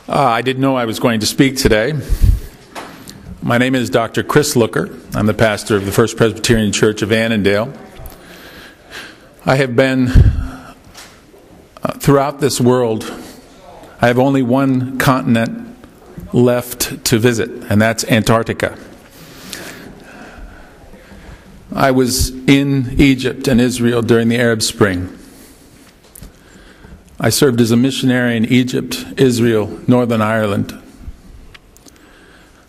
I didn't know I was going to speak today. My name is DrChris Looker. I'm the pastor of the First Presbyterian Church of Annandale. I have been throughout this world. I have only one continent left to visit, and that's Antarctica. I was in Egypt and Israel during the Arab Spring. I served as a missionary in Egypt, Israel, Northern Ireland.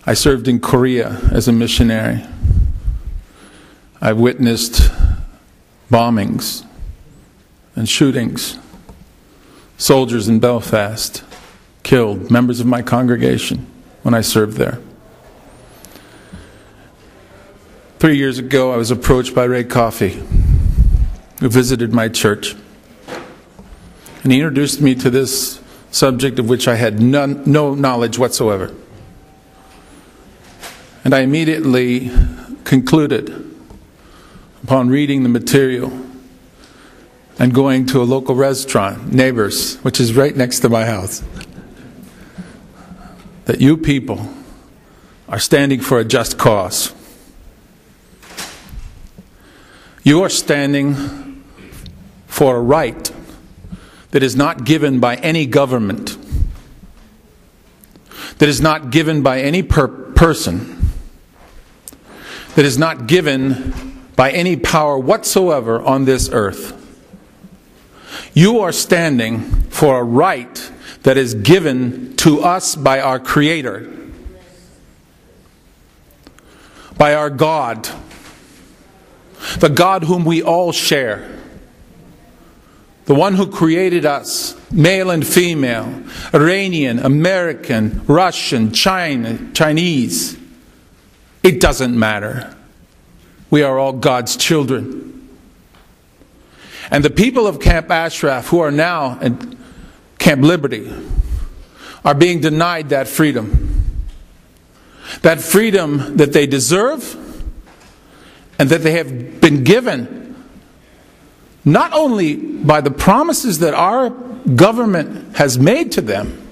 I served in Korea as a missionary. I've witnessed bombings and shootings, soldiers in Belfast killed, members of my congregation when I served there. 3 years ago, I was approached by Ray Coffey, who visited my church. And he introduced me to this subject of which I had no knowledge whatsoever. And I immediately concluded, upon reading the material and going to a local restaurant, Neighbors, which is right next to my house, that you people are standing for a just cause. You are standing for a right that is not given by any government, that is not given by any person, that is not given by any power whatsoever on this earth. You are standing for a right that is given to us by our Creator, by our God, the God whom we all share. The one who created us, male and female, Iranian, American, Russian, Chinese. It doesn't matter. We are all God's children. And the people of Camp Ashraf, who are now at Camp Liberty, are being denied that freedom. That freedom that they deserve and that they have been given not only by the promises that our government has made to them,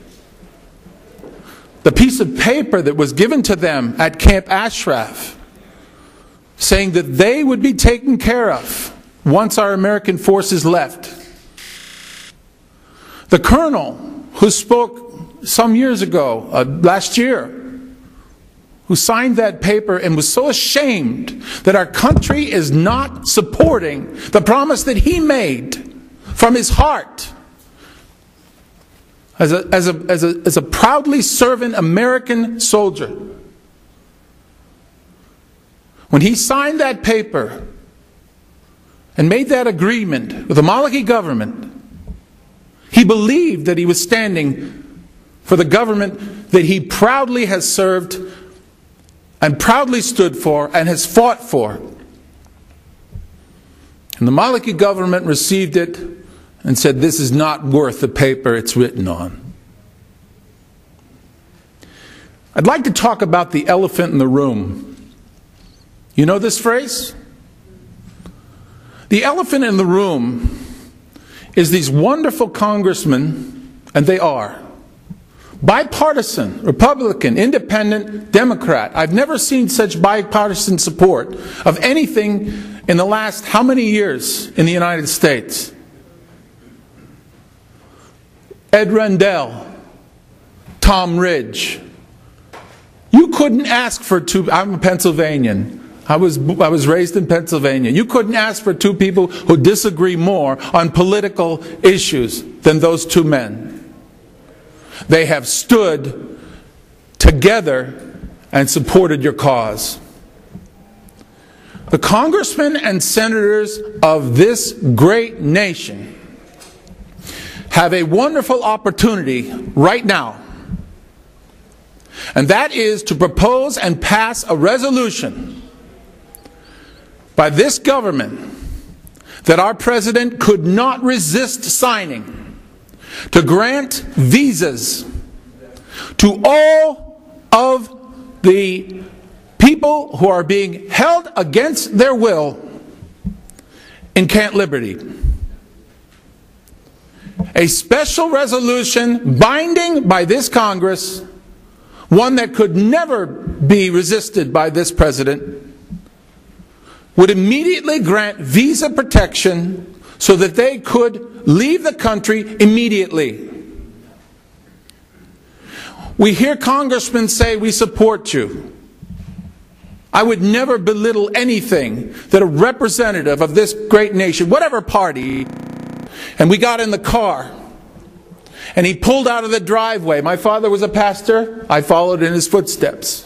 the piece of paper that was given to them at Camp Ashraf, saying that they would be taken care of once our American forces left. The colonel who spoke some years ago, last year, who signed that paper and was so ashamed that our country is not supporting the promise that he made from his heart as a proudly serving American soldier. When he signed that paper and made that agreement with the Maliki government, he believed that he was standing for the government that he proudly has served and proudly stood for and has fought for. And the Maliki government received it and said, this is not worth the paper it's written on. I'd like to talk about the elephant in the room. You know this phrase? The elephant in the room is these wonderful congressmen, and they are bipartisan, Republican, Independent, Democrat. I've never seen such bipartisan support of anything in the last how many years in the United States? Ed Rendell, Tom Ridge. You couldn't ask for two. I'm a Pennsylvanian. I was raised in Pennsylvania. You couldn't ask for two people who disagree more on political issues than those two men. They have stood together and supported your cause. The congressmen and senators of this great nation have a wonderful opportunity right now, and that is to propose and pass a resolution by this government that our president could not resist signing, to grant visas to all of the people who are being held against their will in Camp Liberty. a special resolution binding by this Congress, one that could never be resisted by this president, would immediately grant visa protection so that they could leave the country immediately. We hear congressmen say, "We support you." I would never belittle anything that a representative of this great nation, whatever party, and we got in the car, and he pulled out of the driveway. My father was a pastor. I followed in his footsteps.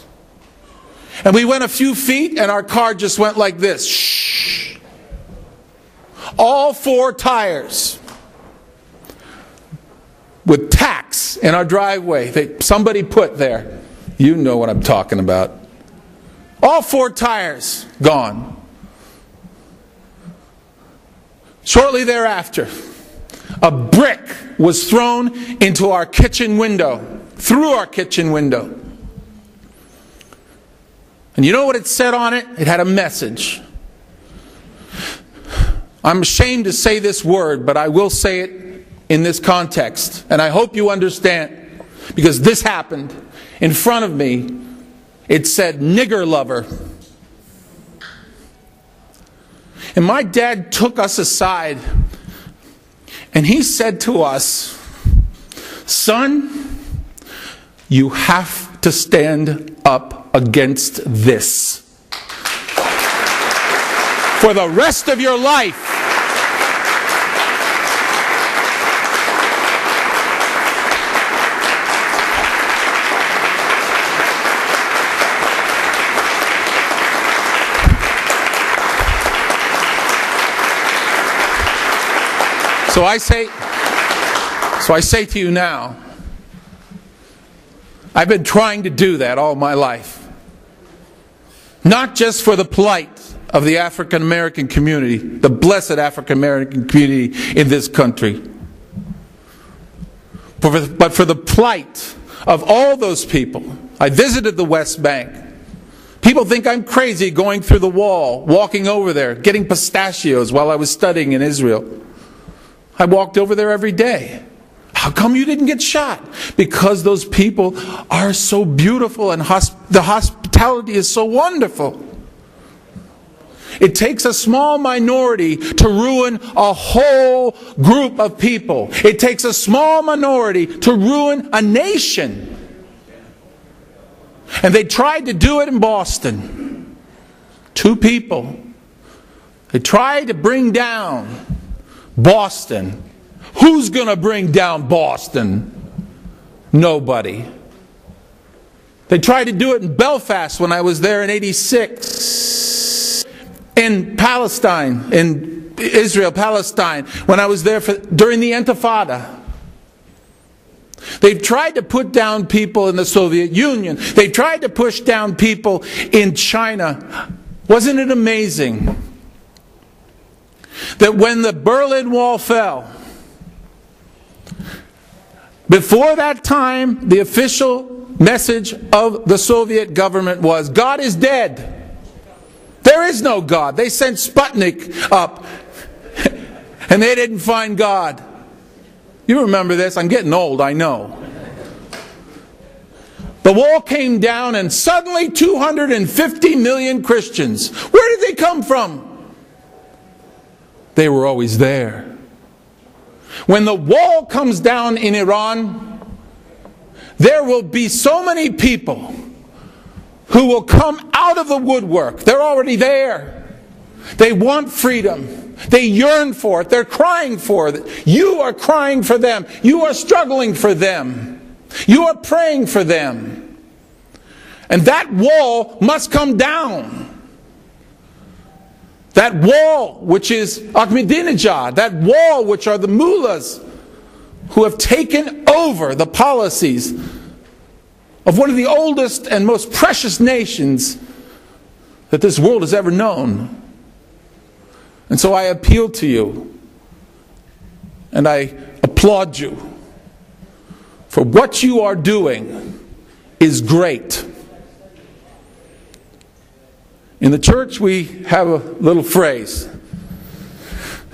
And we went a few feet, and our car just went like this. Shh. All 4 tires with tacks in our driveway that somebody put there. You know what I'm talking about. All 4 tires gone. Shortly thereafter, a brick was thrown into our kitchen window, through our kitchen window. And you know what it said on it? It had a message. I'm ashamed to say this word, but I will say it in this context. And I hope you understand, because this happened in front of me. It said, "Nigger lover." And my dad took us aside, and he said to us, "Son, you have to stand up against this for the rest of your life." So I say to you now, I've been trying to do that all my life. Not just for the plight of the African American community, the blessed African American community in this country, but for the plight of all those people. I visited the West Bank. People think I'm crazy going through the wall, walking over there, getting pistachios while I was studying in Israel. I walked over there every day. How come you didn't get shot? Because those people are so beautiful and the hospitality is so wonderful. It takes a small minority to ruin a whole group of people. It takes a small minority to ruin a nation. And they tried to do it in Boston. 2 people. They tried to bring down Boston. Who's going to bring down Boston? Nobody. They tried to do it in Belfast when I was there in '86. In Palestine, in Israel, Palestine, when I was there during the Intifada. They've tried to put down people in the Soviet Union. They've tried to push down people in China. Wasn't it amazing that when the Berlin Wall fell, before that time, the official message of the Soviet government was, God is dead. There is no God. They sent Sputnik up, and they didn't find God. You remember this? I'm getting old, I know. The wall came down, and suddenly 250 million Christians. Where did they come from? They were always there. When the wall comes down in Iran, there will be so many people who will come out of the woodwork. They're already there. They want freedom. They yearn for it. They're crying for it. You are crying for them. You are struggling for them. You are praying for them. And that wall must come down. That wall which is Ahmadinejad, that wall which are the mullahs who have taken over the policies of one of the oldest and most precious nations that this world has ever known. And so I appeal to you, and I applaud you, for what you are doing is great. In the church we have a little phrase.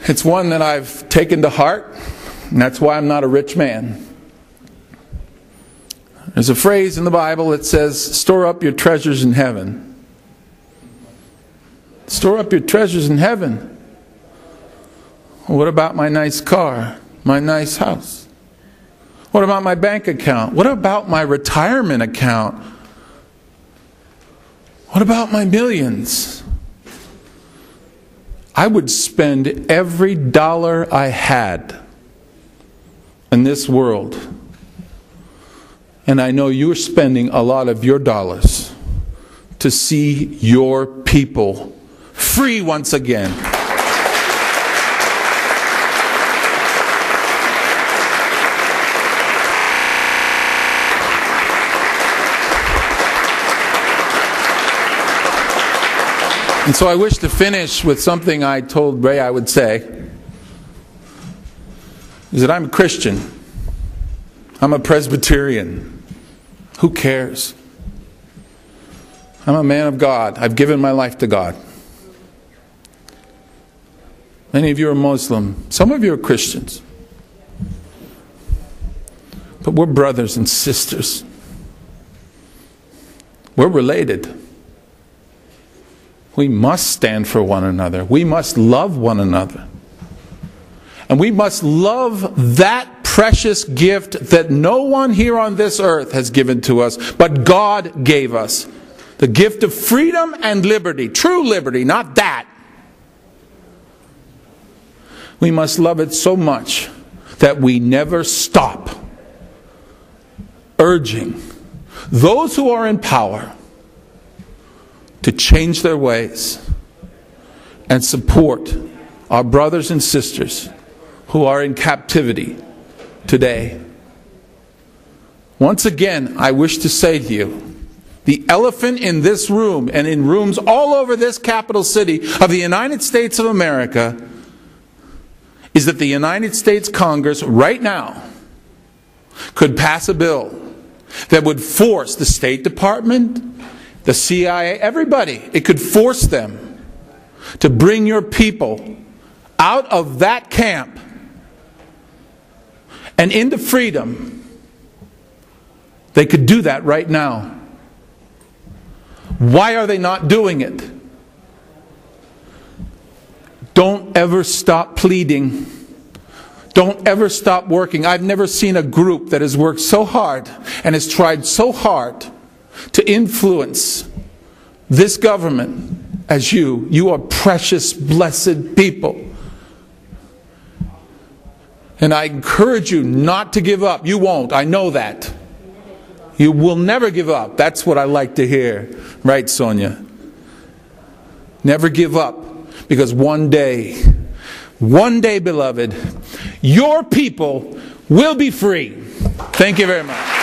It's one that I've taken to heart. And that's why I'm not a rich man. There's a phrase in the Bible that says, store up your treasures in heaven. Store up your treasures in heaven. Well, what about my nice car? My nice house? What about my bank account? What about my retirement account? What about my millions? I would spend every dollar I had in this world. And I know you're spending a lot of your dollars to see your people free once again. And so I wish to finish with something I told Ray I would say, is that I'm a Christian. I'm a Presbyterian. Who cares? I'm a man of God. I've given my life to God. Many of you are Muslim. Some of you are Christians. But we're brothers and sisters. We're related. We must stand for one another. We must love one another. And we must love that precious gift that no one here on this earth has given to us, but God gave us. The gift of freedom and liberty. True liberty, not that. We must love it so much that we never stop urging those who are in power to change their ways and support our brothers and sisters who are in captivity today. Once again, I wish to say to you, the elephant in this room and in rooms all over this capital city of the United States of America is that the United States Congress right now could pass a bill that would force the State Department, the CIA, everybody, it could force them to bring your people out of that camp and into freedom. They could do that right now. Why are they not doing it? Don't ever stop pleading. Don't ever stop working. I've never seen a group that has worked so hard and has tried so hard to influence this government as you. You are precious, blessed people. And I encourage you not to give up. You won't. I know that. You will never give up. That's what I like to hear. Right, Sonia? Never give up. Because one day, beloved, your people will be free. Thank you very much.